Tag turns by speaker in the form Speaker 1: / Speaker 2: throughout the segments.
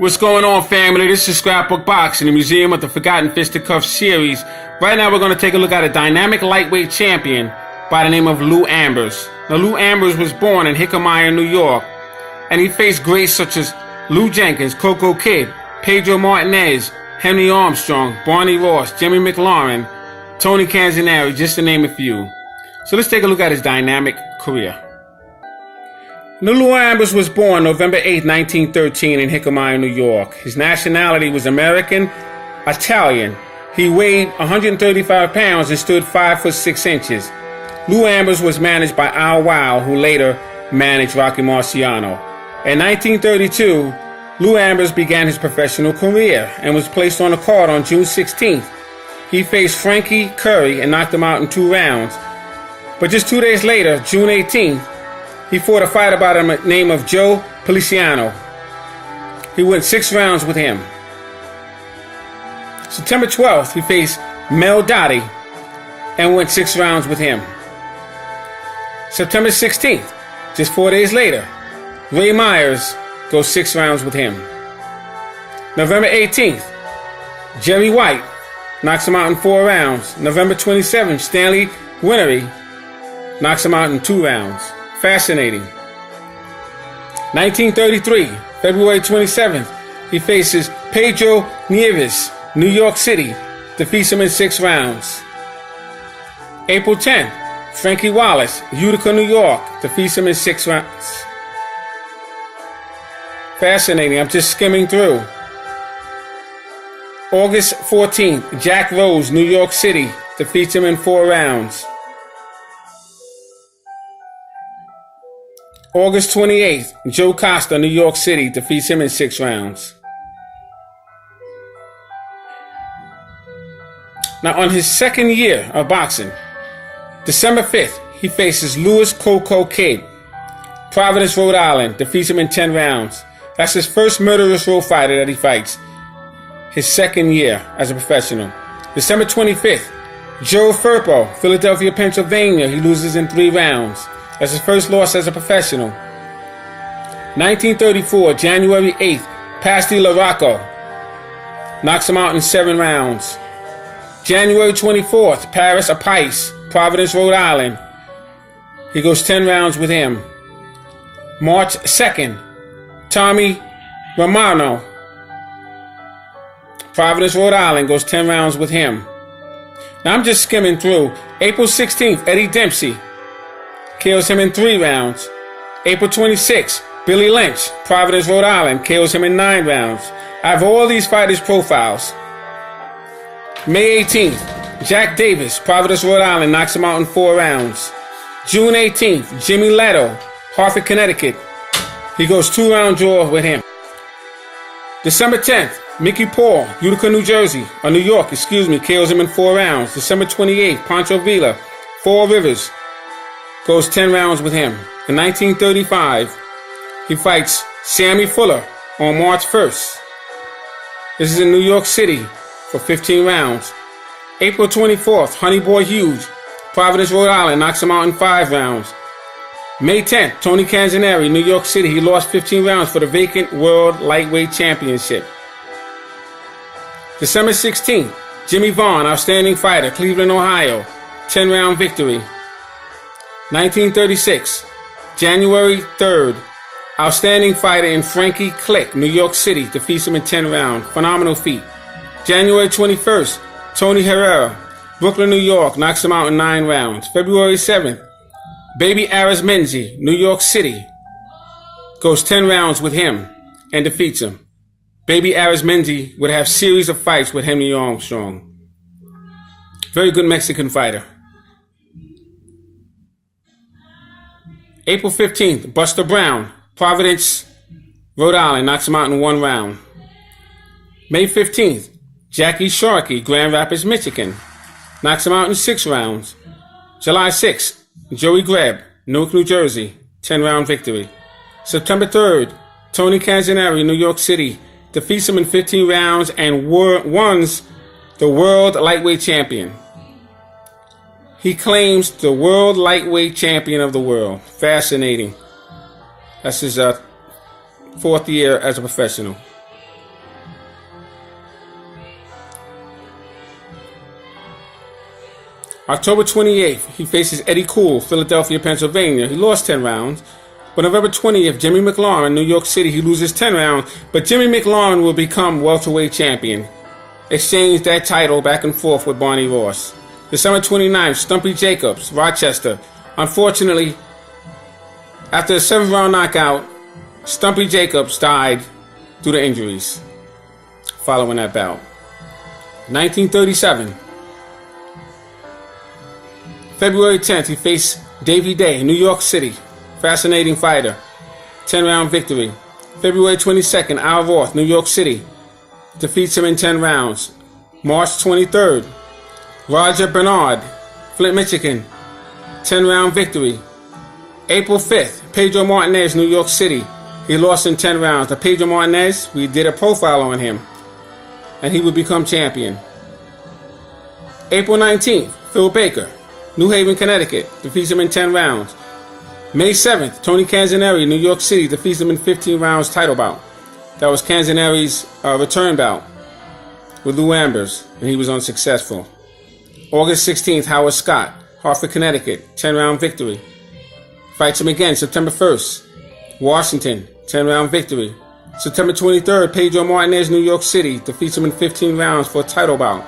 Speaker 1: What's going on, family? This is Scrapbook Boxing, the Museum of the Forgotten Fisticuffs series. Right now we're going to take a look at a dynamic lightweight champion by the name of Lou Ambers. Now, Lou Ambers was born in Hickory, New York, and he faced greats such as Lou Jenkins, Coco Kid, Pedro Martinez, Henry Armstrong, Barney Ross, Jimmy McLaurin, Tony Canzaneri, just to name a few. So let's take a look at his dynamic career. Lou Ambers was born November 8, 1913 in Hickory, New York. His nationality was American, Italian. He weighed 135 pounds and stood 5 foot 6 inches. Lou Ambers was managed by Al Wow, who later managed Rocky Marciano. In 1932, Lou Ambers began his professional career and was placed on a card on June 16th. He faced Frankie Curry and knocked him out in 2 rounds. But just 2 days later, June 18th, he fought a fighter by the name of Joe Feliciano. He went 6 rounds with him. September 12th, he faced Mel Dottie and went 6 rounds with him. September 16th, just 4 days later, Ray Myers goes 6 rounds with him. November 18th, Jerry White knocks him out in 4 rounds. November 27th, Stanley Winery knocks him out in 2 rounds. Fascinating. 1933, February 27th, he faces Pedro Nieves, New York City, defeats him in 6 rounds. April 10th, Frankie Wallace, Utica, New York, defeats him in 6 rounds. Fascinating, I'm just skimming through. August 14th, Jack Rose, New York City, defeats him in 4 rounds. August 28th, Joe Costa, New York City, defeats him in 6 rounds. Now, on his second year of boxing, December 5th, he faces Louis Coco Kid, Providence, Rhode Island, defeats him in 10 rounds. That's his first murderous row fighter that he fights. His second year as a professional. December 25th, Joe Firpo, Philadelphia, Pennsylvania, he loses in 3 rounds. That's his first loss as a professional. 1934, January 8th, Pasty LaRocco knocks him out in 7 rounds. January 24th, Paris Apice, Providence, Rhode Island. He goes 10 rounds with him. March 2nd, Tommy Romano, Providence, Rhode Island, goes 10 rounds with him. Now I'm just skimming through. April 16th, Eddie Dempsey KOs him in 3 rounds. April 26th, Billy Lynch, Providence, Rhode Island, KOs him in 9 rounds. I have all these fighters' profiles. May 18th, Jack Davis, Providence, Rhode Island, knocks him out in 4 rounds. June 18th, Jimmy Leto, Hartford, Connecticut. He goes 2-round draw with him. December 10th, Mickey Paul, Utica, New York, KOs him in 4 rounds. December 28th, Pancho Villa, Fall Rivers, goes 10 rounds with him. In 1935, he fights Sammy Fuller on March 1st. This is in New York City for 15 rounds. April 24th, Honey Boy Hughes, Providence, Rhode Island, knocks him out in 5 rounds. May 10th, Tony Canzaneri, New York City, he lost 15 rounds for the vacant World Lightweight Championship. December 16th, Jimmy Vaughn, outstanding fighter, Cleveland, Ohio, 10-round victory. 1936, January 3rd, outstanding fighter in Frankie Click, New York City, defeats him in 10 rounds. Phenomenal feat. January 21st, Tony Herrera, Brooklyn, New York, knocks him out in 9 rounds. February 7th, Baby Arizmenzi, New York City, goes 10 rounds with him and defeats him. Baby Arizmenzi would have series of fights with Henry Armstrong. Very good Mexican fighter. April 15th, Buster Brown, Providence, Rhode Island, knocks him out in 1 round. May 15th, Jackie Sharkey, Grand Rapids, Michigan, knocks him out in 6 rounds. July 6th, Joey Greb, Newark, New Jersey, 10-round victory. September 3rd, Tony Canzaneri, New York City, defeats him in 15 rounds and wins the World Lightweight Champion. He claims the World Lightweight Champion of the world. Fascinating. That's his 4th year as a professional. October 28th, he faces Eddie Cool, Philadelphia, Pennsylvania. He lost 10 rounds. But November 20th, Jimmy McLaurin, New York City, he loses 10 rounds. But Jimmy McLaurin will become welterweight champion. Exchanged that title back and forth with Barney Ross. December 29th, Stumpy Jacobs, Rochester. Unfortunately, after a 7th-round knockout, Stumpy Jacobs died due to injuries following that bout. 1937. February 10th, he faced Davey Day, New York City. Fascinating fighter. 10-round victory. February 22nd, Al Roth, New York City. Defeats him in 10 rounds. March 23rd, Roger Bernard, Flint, Michigan. 10-round victory. April 5th, Pedro Martinez, New York City. He lost in 10 rounds. Now, Pedro Martinez, we did a profile on him, and he would become champion. April 19th, Phil Baker, New Haven, Connecticut. Defeats him in 10 rounds. May 7th, Tony Canzaneri, New York City. Defeats him in 15 rounds title bout. That was Canzaneri's return bout with Lou Ambers, and he was unsuccessful. August 16th, Howard Scott, Hartford, Connecticut. 10-round victory. Fights him again September 1st. Washington, 10-round victory. September 23rd, Pedro Martinez, New York City. Defeats him in 15 rounds for a title bout.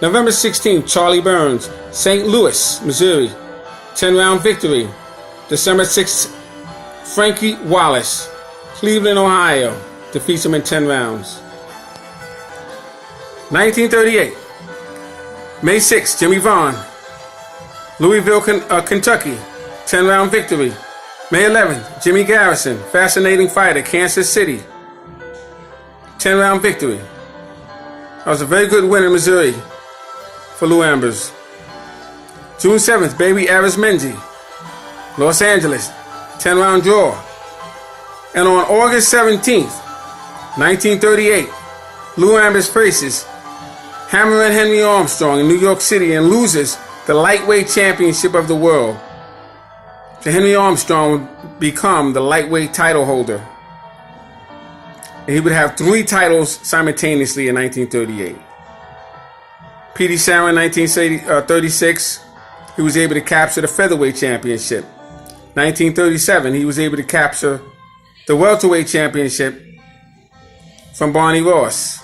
Speaker 1: November 16th, Charlie Burns, St. Louis, Missouri. 10-round victory. December 6th, Frankie Wallace, Cleveland, Ohio. Defeats him in 10 rounds. 1938. May 6th, Jimmy Vaughn, Louisville, Kentucky. 10-round victory. May 11th, Jimmy Garrison, fascinating fighter, Kansas City. 10-round victory. That was a very good win in Missouri for Lou Ambers. June 7th, Baby Arizmendi, Los Angeles. 10-round draw. And on August 17th, 1938, Lou Ambers faces Hammerhead Henry Armstrong in New York City and loses the lightweight championship of the world. So Henry Armstrong would become the lightweight title holder. And he would have 3 titles simultaneously in 1938. Petey Sarah in 1936, he was able to capture the featherweight championship. 1937, he was able to capture the welterweight championship from Barney Ross.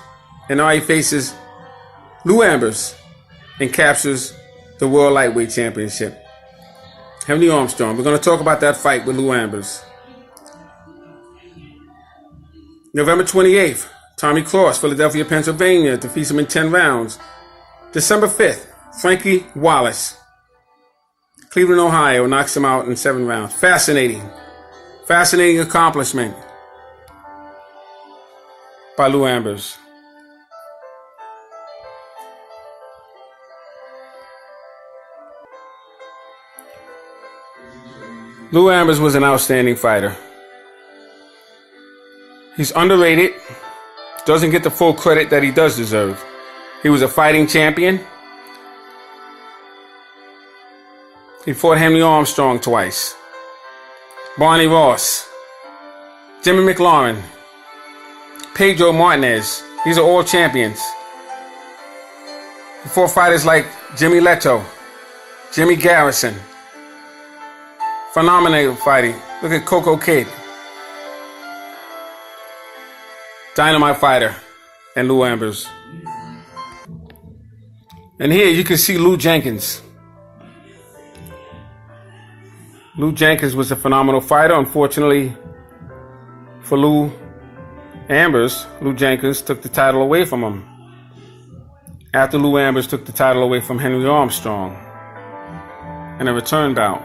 Speaker 1: And now he faces Lou Ambers and captures the World Lightweight Championship. Henry Armstrong. We're going to talk about that fight with Lou Ambers. November 28th, Tommy Cross, Philadelphia, Pennsylvania, defeats him in 10 rounds. December 5th, Frankie Wallace, Cleveland, Ohio, knocks him out in 7 rounds. Fascinating accomplishment by Lou Ambers. Lou Ambers was an outstanding fighter. He's underrated, doesn't get the full credit that he does deserve. He was a fighting champion. He fought Henry Armstrong twice. Barney Ross, Jimmy McLaurin, Pedro Martinez. These are all champions. He fought fighters like Jimmy Leto, Jimmy Garrison. Phenomenal fighting. Look at Coco Kid. Dynamite fighter. And Lou Ambers. And here you can see Lou Jenkins. Lou Jenkins was a phenomenal fighter. Unfortunately for Lou Ambers, Lou Jenkins took the title away from him. After Lou Ambers took the title away from Henry Armstrong in a return bout.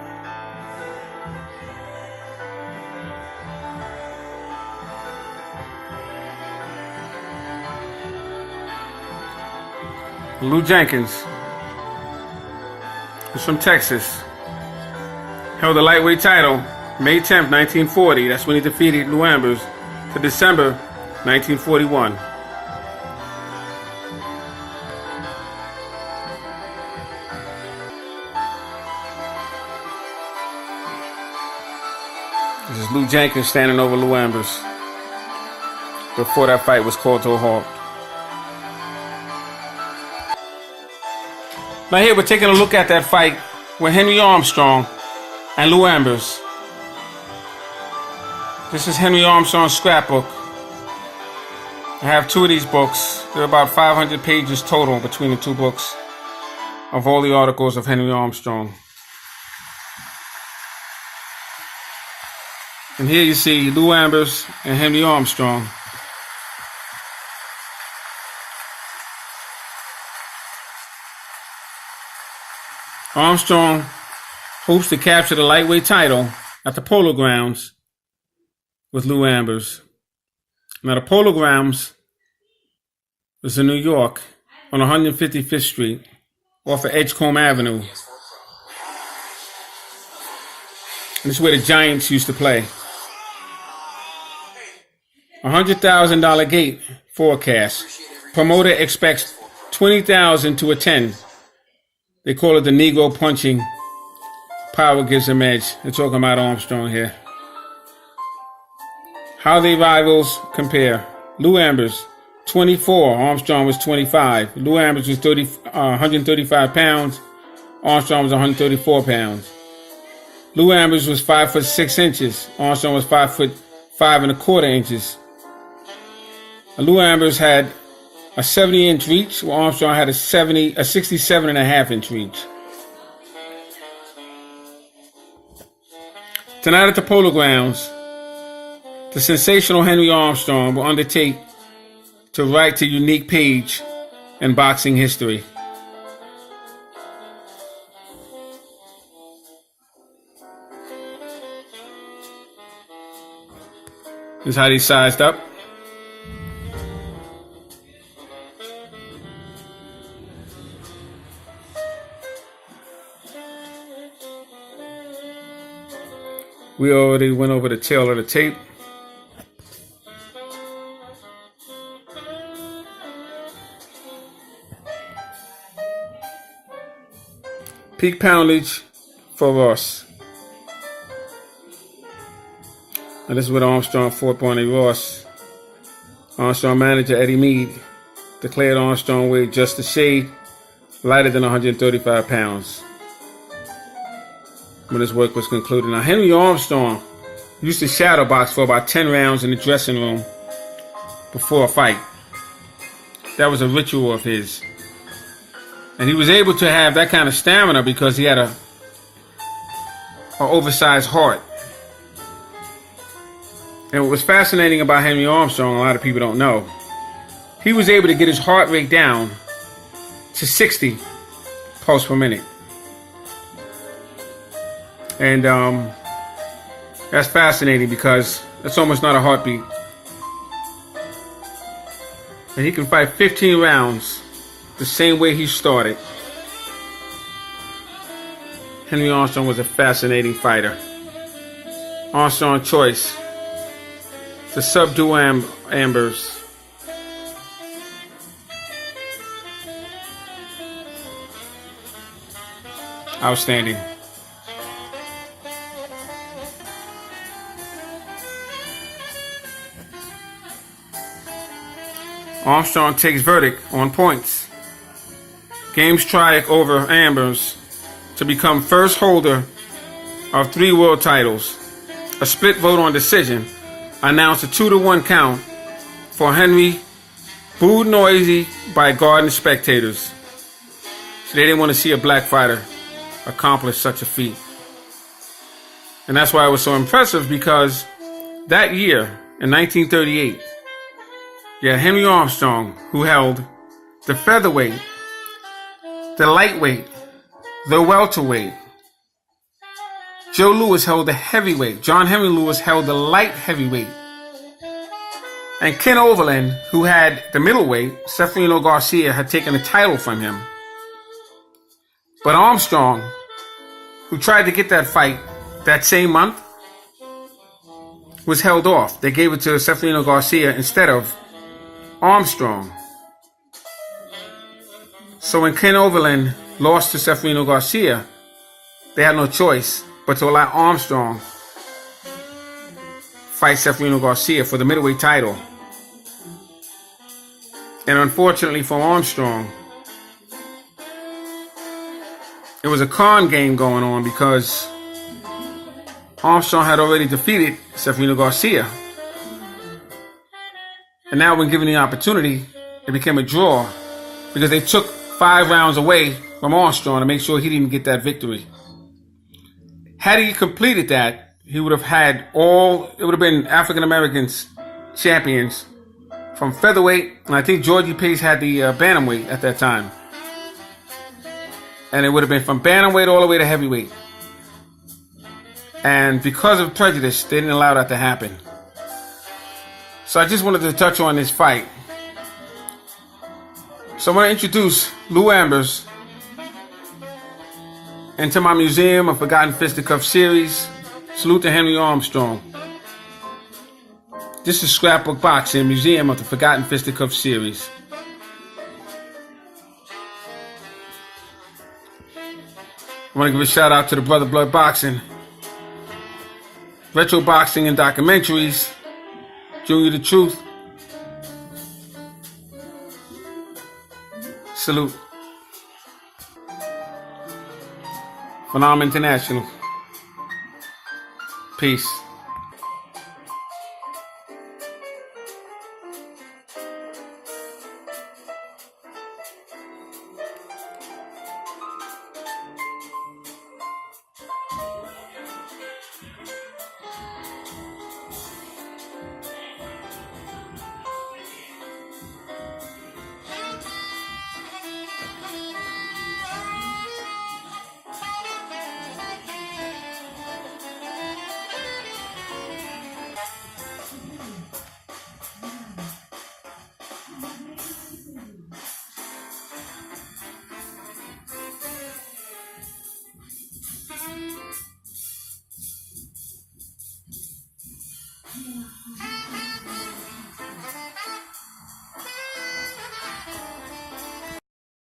Speaker 1: Lou Jenkins, who's from Texas, held the lightweight title May 10th, 1940. That's when he defeated Lou Ambers, to December 1941. This is Lou Jenkins standing over Lou Ambers before that fight was called to a halt. Now here we're taking a look at that fight with Henry Armstrong and Lou Ambers. This is Henry Armstrong's scrapbook. I have two of these books. There are about 500 pages total between the two books of all the articles of Henry Armstrong. And here you see Lou Ambers and Henry Armstrong. Armstrong hopes to capture the lightweight title at the Polo Grounds with Lou Ambers. Now the Polo Grounds is in New York on 155th Street off of Edgecombe Avenue. And this is where the Giants used to play. $100,000 gate forecast. Promoter expects 20,000 to attend. They call it the Negro punching. Power gives him edge. They're talking about Armstrong here. How they rivals compare. Lou Ambers, 24. Armstrong was 25. Lou Ambers was 135 pounds. Armstrong was 134 pounds. Lou Ambers was 5 foot 6 inches. Armstrong was 5 foot 5 1/4 inches. Lou Ambers had a 70-inch reach, while Armstrong had a 67.5-inch reach. Tonight at the Polo Grounds, the sensational Henry Armstrong will undertake to write a unique page in boxing history. This is how they sized up. We already went over the tail of the tape. Peak poundage for Ross. And this is what Armstrong fought Barney Ross. Armstrong manager Eddie Meade declared Armstrong weighed just a shade lighter than 135 pounds when his work was concluded. Now, Henry Armstrong used to shadow box for about 10 rounds in the dressing room before a fight. That was a ritual of his. And he was able to have that kind of stamina because he had an oversized heart. And what was fascinating about Henry Armstrong, a lot of people don't know, he was able to get his heart rate down to 60 pulse per minute. And that's fascinating because that's almost not a heartbeat. And he can fight 15 rounds the same way he started. Henry Armstrong was a fascinating fighter. Armstrong's choice to subdue Ambers. Outstanding. Armstrong takes verdict on points. Games strike over Ambers to become first holder of 3 world titles. A split vote on decision announced a 2-1 count for Henry, booed noisy by Garden spectators. So they didn't want to see a black fighter accomplish such a feat. And that's why it was so impressive, because that year, in 1938, you had Henry Armstrong, who held the featherweight, the lightweight, the welterweight. Joe Louis held the heavyweight. John Henry Lewis held the light heavyweight. And Ken Overland, who had the middleweight, Ceferino Garcia, had taken the title from him. But Armstrong, who tried to get that fight that same month, was held off. They gave it to Ceferino Garcia instead of Armstrong. So when Ken Overland lost to Ceferino Garcia, they had no choice but to allow Armstrong fight Ceferino Garcia for the middleweight title. And unfortunately for Armstrong, it was a con game going on because Armstrong had already defeated Severino Garcia. And now when given the opportunity, it became a draw because they took 5 rounds away from Armstrong to make sure he didn't get that victory. Had he completed that, he would have had it would have been African Americans champions from featherweight, and I think Georgie Pace had the bantamweight at that time. And it would have been from bantamweight all the way to heavyweight. And because of prejudice, they didn't allow that to happen. So I just wanted to touch on this fight. So I want to introduce Lou Ambers into my Museum of Forgotten Fisticuffs series. Salute to Henry Armstrong. This is Scrapbook Boxing, Museum of the Forgotten Fisticuffs series. I want to give a shout out to the Brother Blood Boxing, Retro Boxing and Documentaries, Junior the Truth. Salute. Phenom International. Peace.
Speaker 2: Yeah.